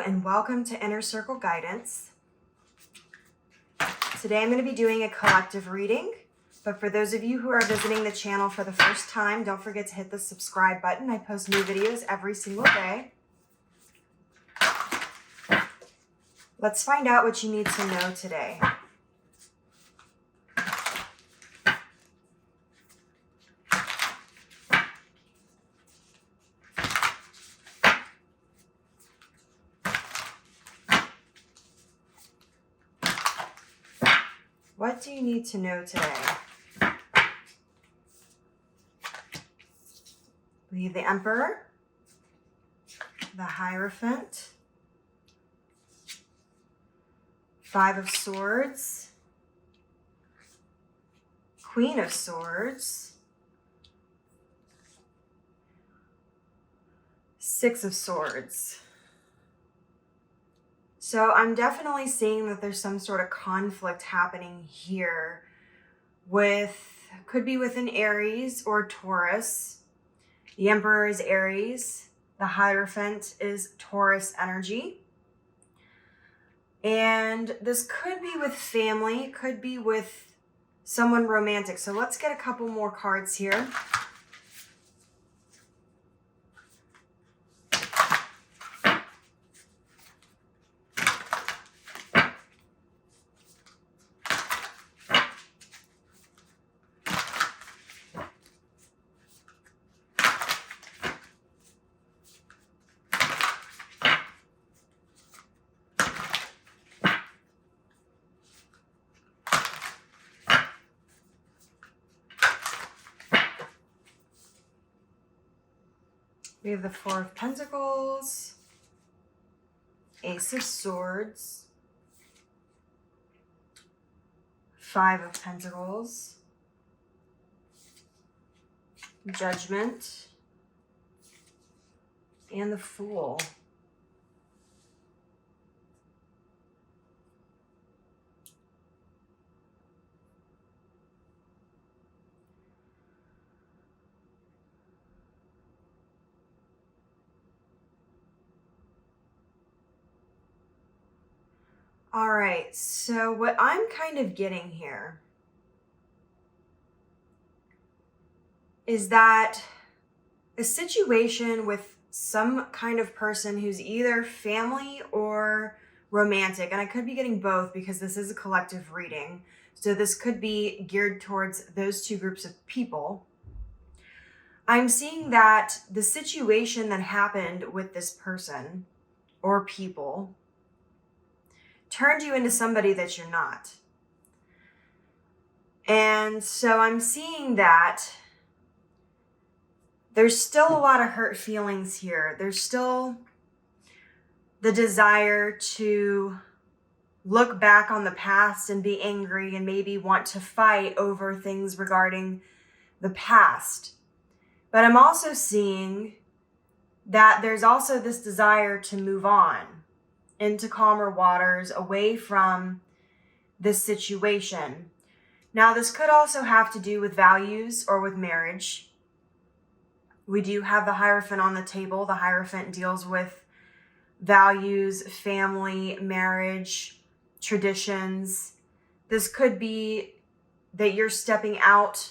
and welcome to Inner Circle Guidance. Today I'm going to be doing a collective reading, but for those of you who are visiting the channel for the first time, don't forget to hit the subscribe button. I post new videos every single day. Let's find out what you need to know today. What do you need to know today? We have the Emperor, the Hierophant, Five of Swords, Queen of Swords, Six of Swords. So I'm definitely seeing that there's some sort of conflict happening here could be with an Aries or Taurus. The Emperor is Aries. The Hierophant is Taurus energy. And this could be with family, could be with someone romantic. So let's get a couple more cards here. We have the Four of Pentacles, Ace of Swords, Five of Pentacles, Judgment, and the Fool. All right, so what I'm kind of getting here is that a situation with some kind of person who's either family or romantic, and I could be getting both because this is a collective reading. So this could be geared towards those two groups of people. I'm seeing that the situation that happened with this person or people turned you into somebody that you're not. And so I'm seeing that there's still a lot of hurt feelings here. There's still the desire to look back on the past and be angry and maybe want to fight over things regarding the past. But I'm also seeing that there's also this desire to move on into calmer waters, away from this situation. Now, this could also have to do with values or with marriage. We do have the Hierophant on the table. The Hierophant deals with values, family, marriage, traditions. This could be that you're stepping out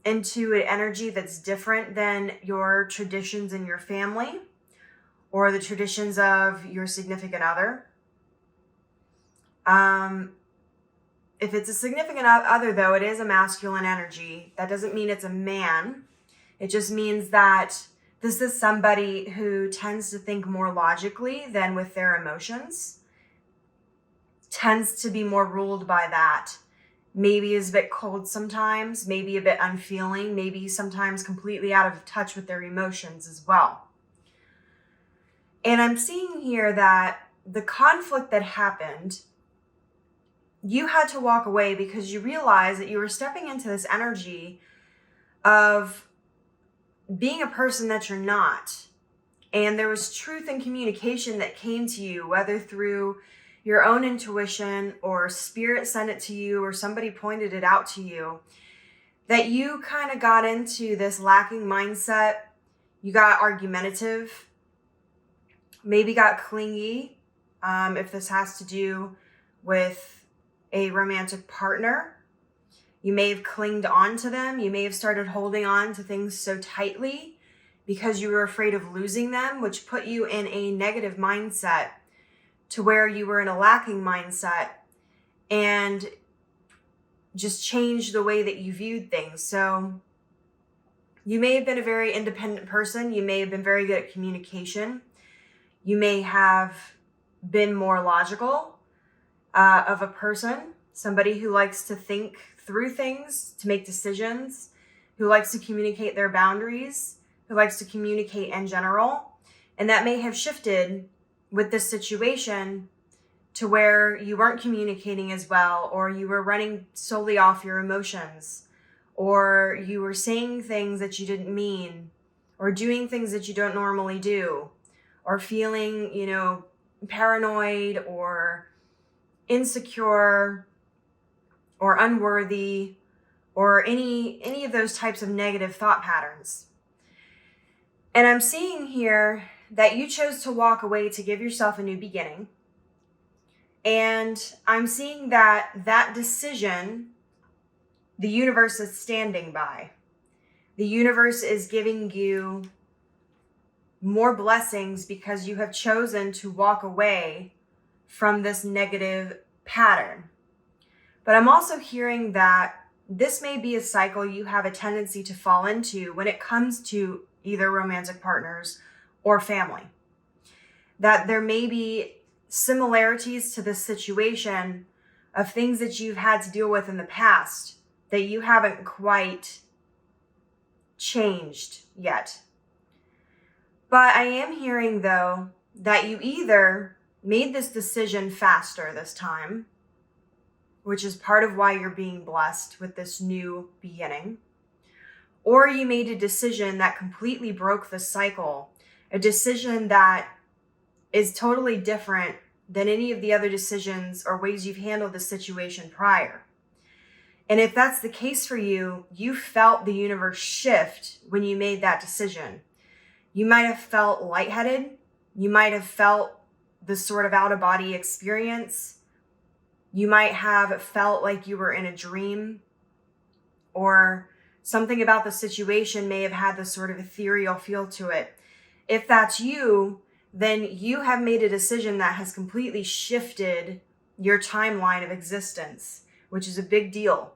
into an energy that's different than your traditions in your family or the traditions of your significant other. If it's a significant other, though, it is a masculine energy. That doesn't mean it's a man. It just means that this is somebody who tends to think more logically than with their emotions, tends to be more ruled by that. Maybe is a bit cold sometimes, maybe a bit unfeeling, maybe sometimes completely out of touch with their emotions as well. And I'm seeing here that the conflict that happened, you had to walk away because you realized that you were stepping into this energy of being a person that you're not. And there was truth and communication that came to you, whether through your own intuition or spirit sent it to you or somebody pointed it out to you, that you kind of got into this lacking mindset. You got argumentative. maybe got clingy, if this has to do with a romantic partner. You may have clinged on to them. You may have started holding on to things so tightly because you were afraid of losing them, which put you in a negative mindset to where you were in a lacking mindset and just changed the way that you viewed things. So you may have been a very independent person. You may have been very good at communication. You may have been more logical of a person, somebody who likes to think through things, to make decisions, who likes to communicate their boundaries, who likes to communicate in general. And that may have shifted with this situation to where you weren't communicating as well, or you were running solely off your emotions, or you were saying things that you didn't mean, or doing things that you don't normally do, or feeling, paranoid or insecure or unworthy, or any of those types of negative thought patterns. And I'm seeing here that you chose to walk away to give yourself a new beginning. And I'm seeing that decision, the universe is standing by. The universe is giving you more blessings because you have chosen to walk away from this negative pattern. But I'm also hearing that this may be a cycle you have a tendency to fall into when it comes to either romantic partners or family. That there may be similarities to this situation of things that you've had to deal with in the past that you haven't quite changed yet. But I am hearing, though, that you either made this decision faster this time, which is part of why you're being blessed with this new beginning, or you made a decision that completely broke the cycle, a decision that is totally different than any of the other decisions or ways you've handled the situation prior. And if that's the case for you, you felt the universe shift when you made that decision. You might have felt lightheaded. You might have felt this sort of out-of-body experience. You might have felt like you were in a dream, or something about the situation may have had this sort of ethereal feel to it. If that's you, then you have made a decision that has completely shifted your timeline of existence, which is a big deal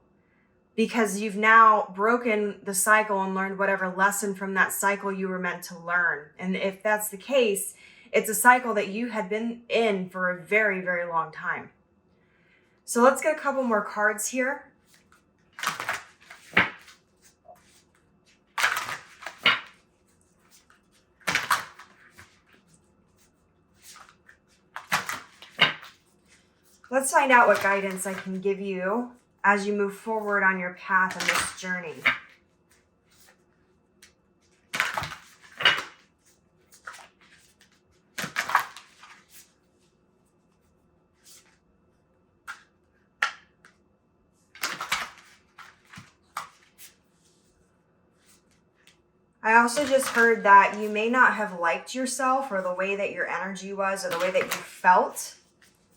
because you've now broken the cycle and learned whatever lesson from that cycle you were meant to learn. And if that's the case, it's a cycle that you had been in for a very, very long time. So let's get a couple more cards here. Let's find out what guidance I can give you as you move forward on your path in this journey. I also just heard that you may not have liked yourself or the way that your energy was or the way that you felt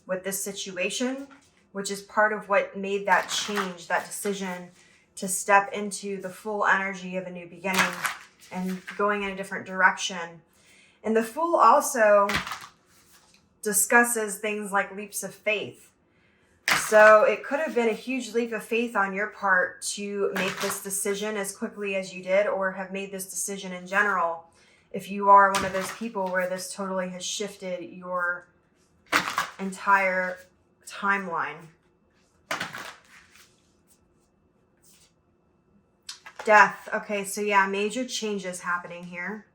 with this situation, which is part of what made that change, that decision to step into the full energy of a new beginning and going in a different direction. And the Fool also discusses things like leaps of faith. So it could have been a huge leap of faith on your part to make this decision as quickly as you did, or have made this decision in general. If you are one of those people where this totally has shifted your entire timeline. Death. Okay, so yeah, major changes happening here.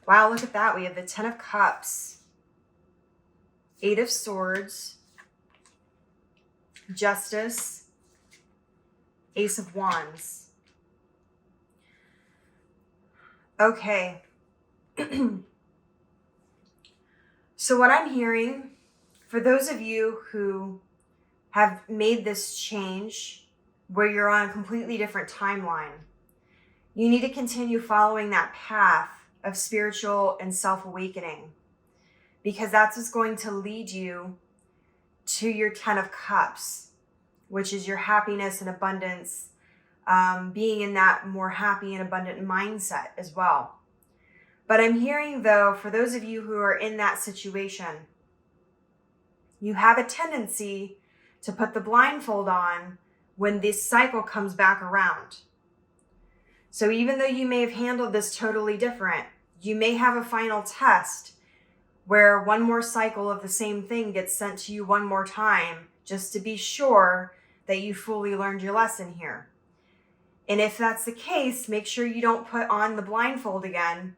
Wow, look at that. We have the 10 of Cups, 8 of Swords, Justice, Ace of Wands. Okay. So what I'm hearing, for those of you who have made this change where you're on a completely different timeline, you need to continue following that path of spiritual and self-awakening. because that's what's going to lead you to your 10 of Cups, which is your happiness and abundance, being in that more happy and abundant mindset as well. But I'm hearing, though, for those of you who are in that situation, you have a tendency to put the blindfold on when this cycle comes back around. So even though you may have handled this totally different, you may have a final test where one more cycle of the same thing gets sent to you one more time, just to be sure that you fully learned your lesson here. And if that's the case, make sure you don't put on the blindfold again.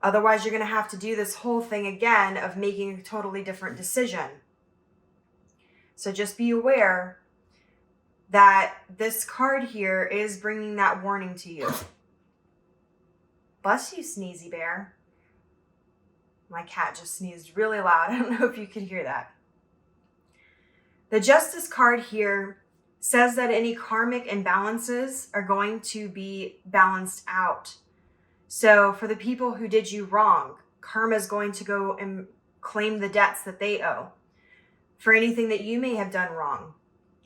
Otherwise, you're going to have to do this whole thing again of making a totally different decision. So just be aware that this card here is bringing that warning to you. Bless you, Sneezy Bear. My cat just sneezed really loud. I don't know if you could hear that. The Justice card here says that any karmic imbalances are going to be balanced out. So for the people who did you wrong, karma is going to go and claim the debts that they owe. For anything that you may have done wrong,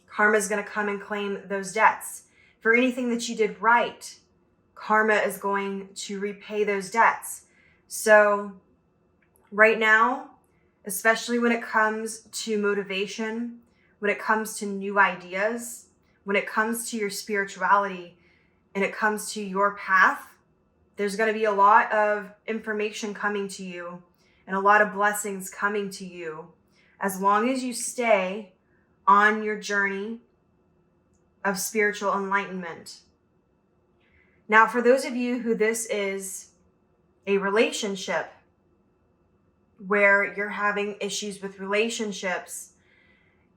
karma is going to come and claim those debts. For anything that you did right, karma is going to repay those debts. So right now, especially when it comes to motivation, when it comes to new ideas, when it comes to your spirituality, and it comes to your path, there's going to be a lot of information coming to you and a lot of blessings coming to you as long as you stay on your journey of spiritual enlightenment. Now, for those of you who this is a relationship where you're having issues with relationships,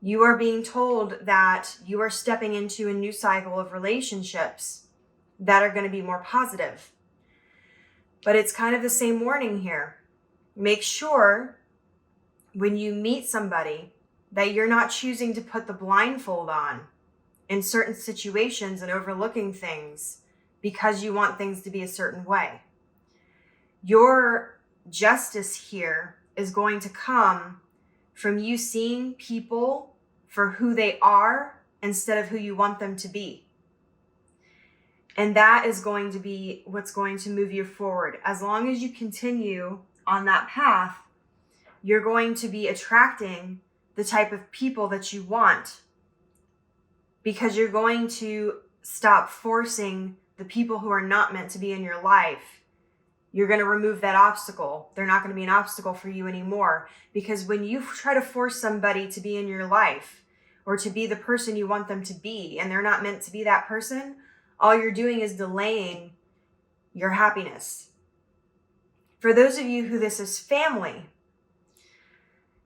you are being told that you are stepping into a new cycle of relationships that are going to be more positive. But it's kind of the same warning here. Make sure when you meet somebody that you're not choosing to put the blindfold on in certain situations and overlooking things because you want things to be a certain way. Your justice here is going to come from you seeing people for who they are instead of who you want them to be. And that is going to be what's going to move you forward. As long as you continue on that path, you're going to be attracting the type of people that you want, because you're going to stop forcing the people who are not meant to be in your life. You're going to remove that obstacle. They're not going to be an obstacle for you anymore, because when you try to force somebody to be in your life or to be the person you want them to be, and they're not meant to be that person, all you're doing is delaying your happiness. For those of you who this is family,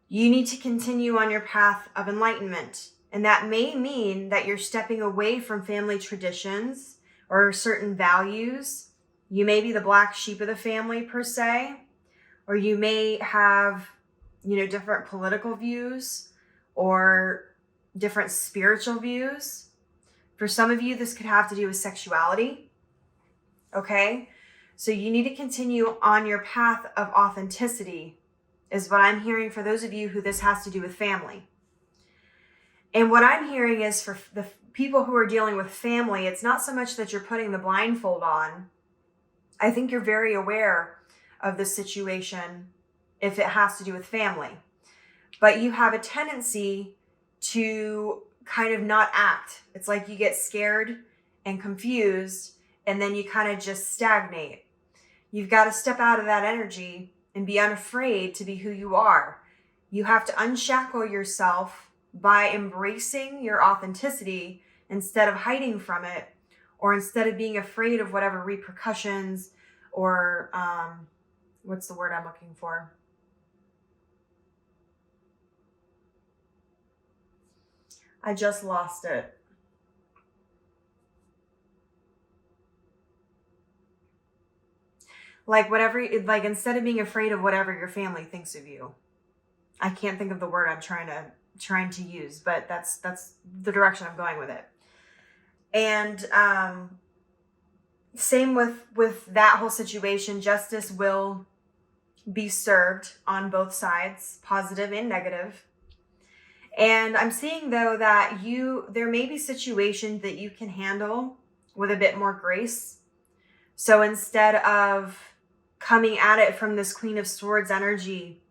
you need to continue on your path of enlightenment. And that may mean that you're stepping away from family traditions or certain values. You may be the black sheep of the family per se, or you may have, different political views or different spiritual views. For some of you, this could have to do with sexuality. Okay? So you need to continue on your path of authenticity, is what I'm hearing for those of you who this has to do with family. And what I'm hearing is for the people who are dealing with family, it's not so much that you're putting the blindfold on. I think you're very aware of the situation if it has to do with family. But you have a tendency to kind of not act. It's like you get scared and confused, and then you kind of just stagnate. You've got to step out of that energy and be unafraid to be who you are. You have to unshackle yourself by embracing your authenticity instead of hiding from it, or instead of being afraid of whatever repercussions or what's the word I'm looking for? I just lost it. Instead of being afraid of whatever your family thinks of you. I can't think of the word I'm trying to use, but that's the direction I'm going with it. And same with that whole situation. Justice will be served on both sides, positive and negative. And I'm seeing though that there may be situations that you can handle with a bit more grace. So instead of coming at it from this Queen of Swords energy,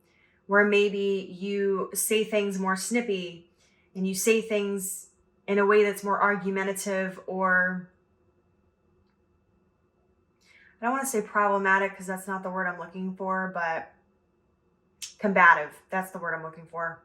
where maybe you say things more snippy and you say things in a way that's more argumentative, or I don't want to say problematic because that's not the word I'm looking for, but combative. That's the word I'm looking for.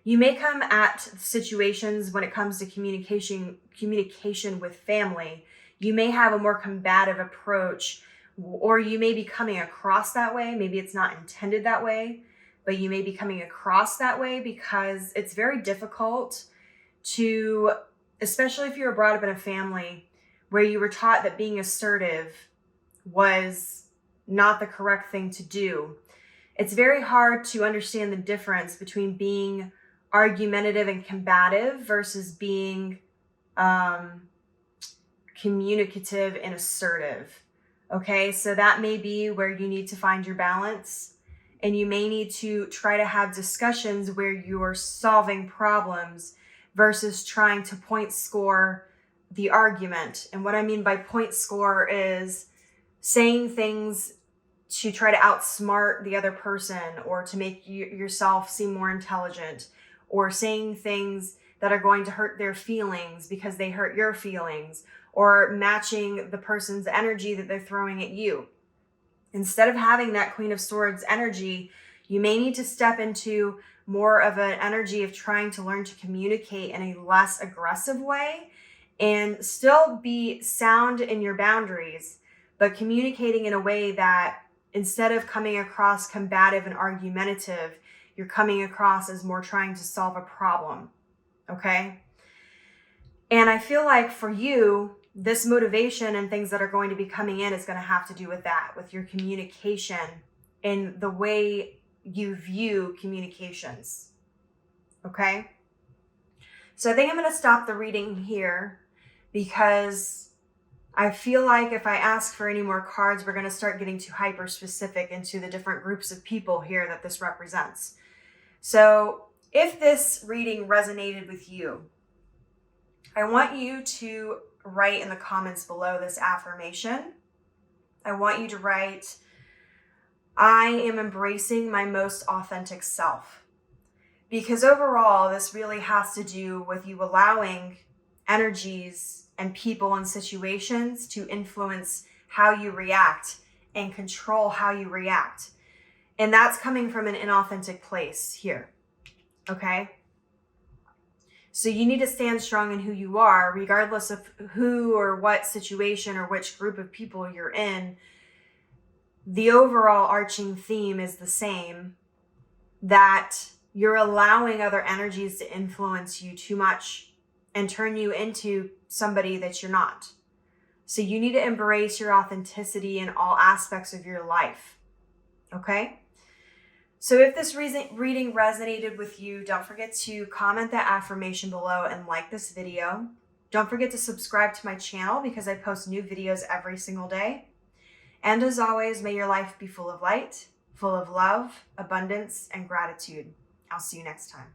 You may come at situations when it comes to communication with family. You may have a more combative approach, or you may be coming across that way. Maybe it's not intended that way, but you may be coming across that way because it's very difficult to, especially if you were brought up in a family where you were taught that being assertive was not the correct thing to do. It's very hard to understand the difference between being argumentative and combative versus being communicative and assertive. Okay, so that may be where you need to find your balance, and you may need to try to have discussions where you are solving problems versus trying to point score the argument. And what I mean by point score is saying things to try to outsmart the other person, or to make yourself seem more intelligent, or saying things that are going to hurt their feelings because they hurt your feelings, or matching the person's energy that they're throwing at you. Instead of having that Queen of Swords energy, you may need to step into more of an energy of trying to learn to communicate in a less aggressive way and still be sound in your boundaries, but communicating in a way that instead of coming across combative and argumentative, you're coming across as more trying to solve a problem. Okay? And I feel like for you, this motivation and things that are going to be coming in is going to have to do with that, with your communication and the way you view communications. Okay? So I think I'm going to stop the reading here because I feel like if I ask for any more cards, we're going to start getting too hyper specific into the different groups of people here that this represents. So if this reading resonated with you, I want you to write in the comments below this affirmation. I want you to write, I am embracing my most authentic self. Because overall, this really has to do with you allowing energies and people and situations to influence how you react and control how you react. And that's coming from an inauthentic place here. Okay? So you need to stand strong in who you are, regardless of who or what situation or which group of people you're in. The overall arching theme is the same, that you're allowing other energies to influence you too much and turn you into somebody that you're not. So you need to embrace your authenticity in all aspects of your life. Okay? So if this reading resonated with you, don't forget to comment that affirmation below and like this video. Don't forget to subscribe to my channel because I post new videos every single day. And as always, may your life be full of light, full of love, abundance, and gratitude. I'll see you next time.